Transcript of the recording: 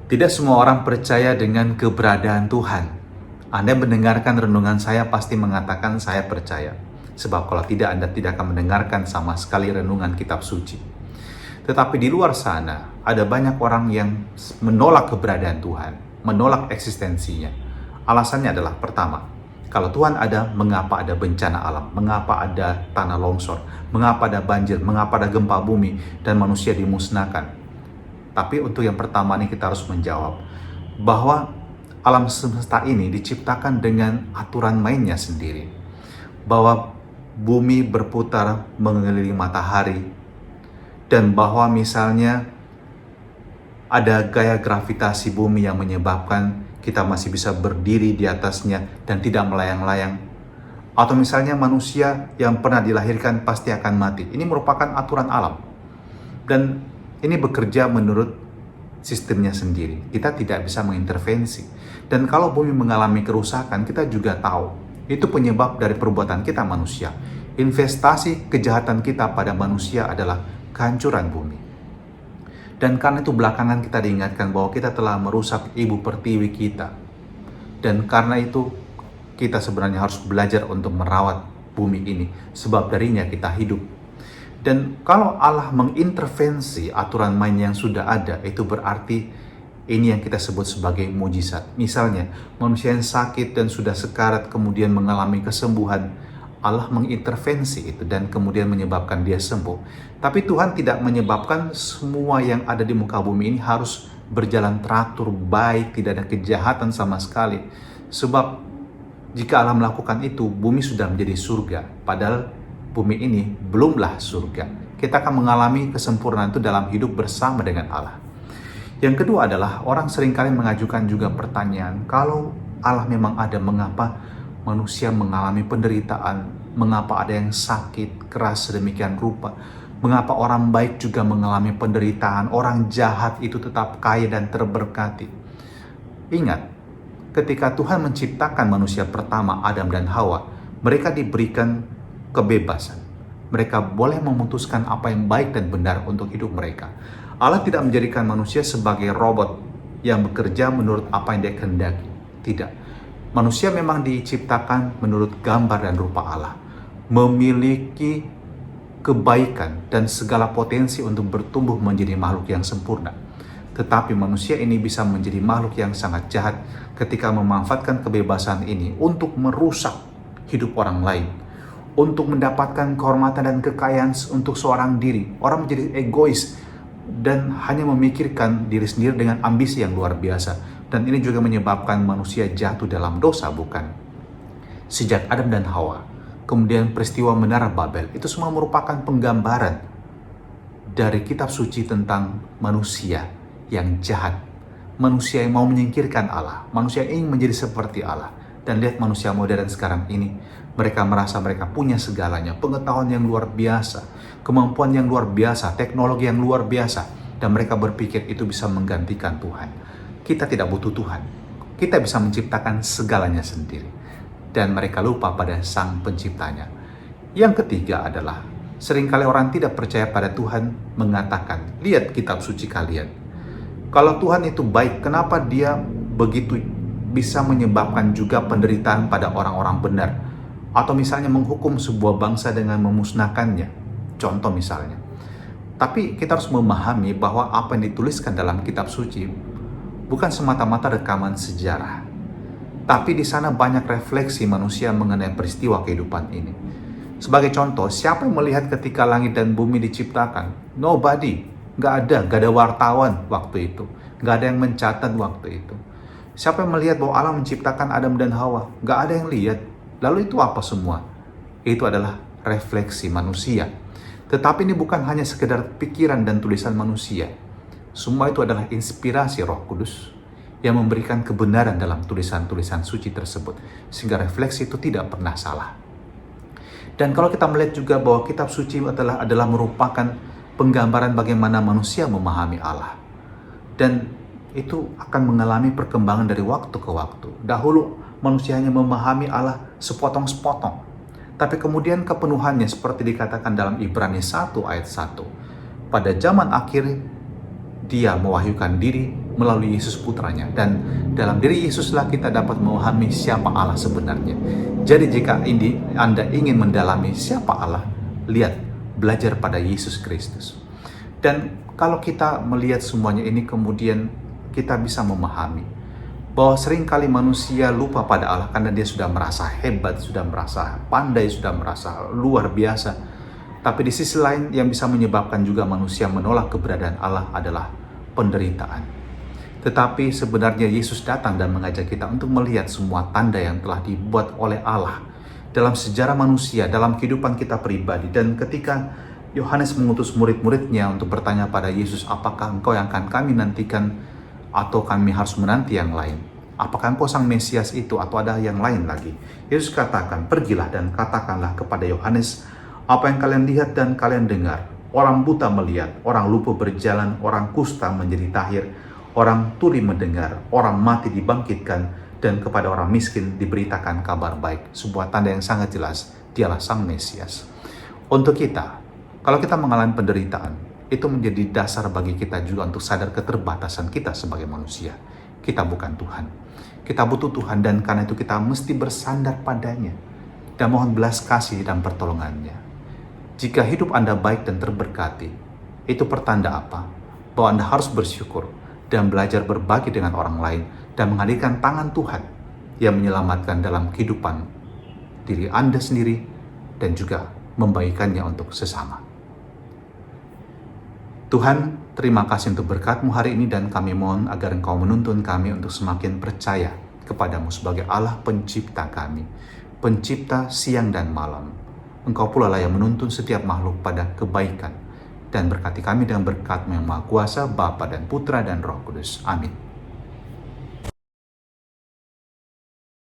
Tidak semua orang percaya dengan keberadaan Tuhan. Anda mendengarkan renungan saya pasti mengatakan saya percaya. Sebab kalau tidak, Anda tidak akan mendengarkan sama sekali renungan kitab suci. Tetapi di luar sana, ada banyak orang yang menolak keberadaan Tuhan, menolak eksistensinya. Alasannya adalah pertama, kalau Tuhan ada, mengapa ada bencana alam? Mengapa ada tanah longsor? Mengapa ada banjir? Mengapa ada gempa bumi? Dan manusia dimusnahkan? Tapi untuk yang pertama ini kita harus menjawab bahwa alam semesta ini diciptakan dengan aturan mainnya sendiri. Bahwa bumi berputar mengelilingi matahari, dan bahwa misalnya ada gaya gravitasi bumi yang menyebabkan kita masih bisa berdiri di atasnya dan tidak melayang-layang. Atau misalnya manusia yang pernah dilahirkan pasti akan mati. Ini merupakan aturan alam. Dan ini bekerja menurut sistemnya sendiri. Kita tidak bisa mengintervensi. Dan kalau bumi mengalami kerusakan, kita juga tahu itu penyebab dari perbuatan kita manusia. Investasi kejahatan kita pada manusia adalah kehancuran bumi. Dan karena itu belakangan kita diingatkan bahwa kita telah merusak ibu pertiwi kita. Dan karena itu kita sebenarnya harus belajar untuk merawat bumi ini. Sebab darinya kita hidup. Dan kalau Allah mengintervensi aturan main yang sudah ada, itu berarti ini yang kita sebut sebagai mujizat. Misalnya, manusia yang sakit dan sudah sekarat kemudian mengalami kesembuhan, Allah mengintervensi itu dan kemudian menyebabkan dia sembuh. Tapi Tuhan tidak menyebabkan semua yang ada di muka bumi ini harus berjalan teratur, baik, tidak ada kejahatan sama sekali. Sebab jika Allah melakukan itu, bumi sudah menjadi surga. Padahal bumi ini belumlah surga. Kita akan mengalami kesempurnaan itu dalam hidup bersama dengan Allah. Yang kedua adalah orang seringkali mengajukan juga pertanyaan, kalau Allah memang ada, mengapa manusia mengalami penderitaan? Mengapa ada yang sakit, keras sedemikian rupa? Mengapa orang baik juga mengalami penderitaan? Orang jahat itu tetap kaya dan terberkati. Ingat, ketika Tuhan menciptakan manusia pertama, Adam dan Hawa, mereka diberikan kebebasan. Mereka boleh memutuskan apa yang baik dan benar untuk hidup mereka. Allah tidak menjadikan manusia sebagai robot yang bekerja menurut apa yang dia kehendaki. Tidak. Manusia memang diciptakan menurut gambar dan rupa Allah. Memiliki kebaikan dan segala potensi untuk bertumbuh menjadi makhluk yang sempurna. Tetapi manusia ini bisa menjadi makhluk yang sangat jahat ketika memanfaatkan kebebasan ini untuk merusak hidup orang lain, untuk mendapatkan kehormatan dan kekayaan untuk seorang diri. Orang menjadi egois dan hanya memikirkan diri sendiri dengan ambisi yang luar biasa. Dan ini juga menyebabkan manusia jatuh dalam dosa, bukan? Sejak Adam dan Hawa, kemudian peristiwa Menara Babel, itu semua merupakan penggambaran dari kitab suci tentang manusia yang jahat. Manusia yang mau menyingkirkan Allah, manusia yang ingin menjadi seperti Allah. Dan lihat manusia modern sekarang ini, mereka merasa mereka punya segalanya, pengetahuan yang luar biasa, kemampuan yang luar biasa, teknologi yang luar biasa, dan mereka berpikir itu bisa menggantikan Tuhan. Kita tidak butuh Tuhan. Kita bisa menciptakan segalanya sendiri. Dan mereka lupa pada Sang Penciptanya. Yang ketiga adalah, seringkali orang tidak percaya pada Tuhan mengatakan, lihat kitab suci kalian. Kalau Tuhan itu baik, kenapa dia begitu bisa menyebabkan juga penderitaan pada orang-orang benar? Atau misalnya menghukum sebuah bangsa dengan memusnahkannya. Contoh misalnya. Tapi kita harus memahami bahwa apa yang dituliskan dalam kitab suci bukan semata-mata rekaman sejarah. Tapi di sana banyak refleksi manusia mengenai peristiwa kehidupan ini. Sebagai contoh, siapa yang melihat ketika langit dan bumi diciptakan? Nobody. Gak ada wartawan waktu itu. Gak ada yang mencatat waktu itu. Siapa yang melihat bahwa Allah menciptakan Adam dan Hawa? Gak ada yang lihat. Lalu itu apa semua? Itu adalah refleksi manusia. Tetapi ini bukan hanya sekedar pikiran dan tulisan manusia. Semua itu adalah inspirasi Roh Kudus yang memberikan kebenaran dalam tulisan-tulisan suci tersebut. Sehingga refleksi itu tidak pernah salah. Dan kalau kita melihat juga bahwa kitab suci adalah merupakan penggambaran bagaimana manusia memahami Allah. Dan itu akan mengalami perkembangan dari waktu ke waktu. Dahulu manusia hanya memahami Allah sepotong-sepotong. Tapi kemudian kepenuhannya seperti dikatakan dalam Ibrani 1 ayat 1. Pada zaman akhir dia mewahyukan diri melalui Yesus putranya. Dan dalam diri Yesuslah kita dapat memahami siapa Allah sebenarnya. Jadi jika Anda ingin mendalami siapa Allah, lihat, belajar pada Yesus Kristus. Dan kalau kita melihat semuanya ini, kemudian kita bisa memahami bahwa seringkali manusia lupa pada Allah karena dia sudah merasa hebat, sudah merasa pandai, sudah merasa luar biasa. Tapi di sisi lain yang bisa menyebabkan juga manusia menolak keberadaan Allah adalah penderitaan. Tetapi sebenarnya Yesus datang dan mengajak kita untuk melihat semua tanda yang telah dibuat oleh Allah dalam sejarah manusia, dalam kehidupan kita pribadi. Dan ketika Yohanes mengutus murid-muridnya untuk bertanya pada Yesus, apakah engkau yang akan kami nantikan atau kami harus menanti yang lain? Apakah engkau sang Mesias itu atau ada yang lain lagi? Yesus katakan, pergilah dan katakanlah kepada Yohanes apa yang kalian lihat dan kalian dengar. Orang buta melihat, orang lumpuh berjalan, orang kusta menjadi tahir, orang tuli mendengar, orang mati dibangkitkan, dan kepada orang miskin diberitakan kabar baik. Sebuah tanda yang sangat jelas, dialah sang Mesias. Untuk kita, kalau kita mengalami penderitaan, itu menjadi dasar bagi kita juga untuk sadar keterbatasan kita sebagai manusia. Kita bukan Tuhan. Kita butuh Tuhan, dan karena itu kita mesti bersandar padanya dan mohon belas kasih dan pertolongannya. Jika hidup Anda baik dan terberkati, itu pertanda apa? Bahwa Anda harus bersyukur dan belajar berbagi dengan orang lain dan menghadirkan tangan Tuhan yang menyelamatkan dalam kehidupan diri Anda sendiri dan juga membagikannya untuk sesama. Tuhan, terima kasih untuk berkat-Mu hari ini, dan kami mohon agar Engkau menuntun kami untuk semakin percaya kepadamu sebagai Allah pencipta kami, pencipta siang dan malam. Engkau pula lah yang menuntun setiap makhluk pada kebaikan, dan berkati kami dengan berkat-Mu yang Maha Kuasa, Bapa dan Putra dan Roh Kudus. Amin.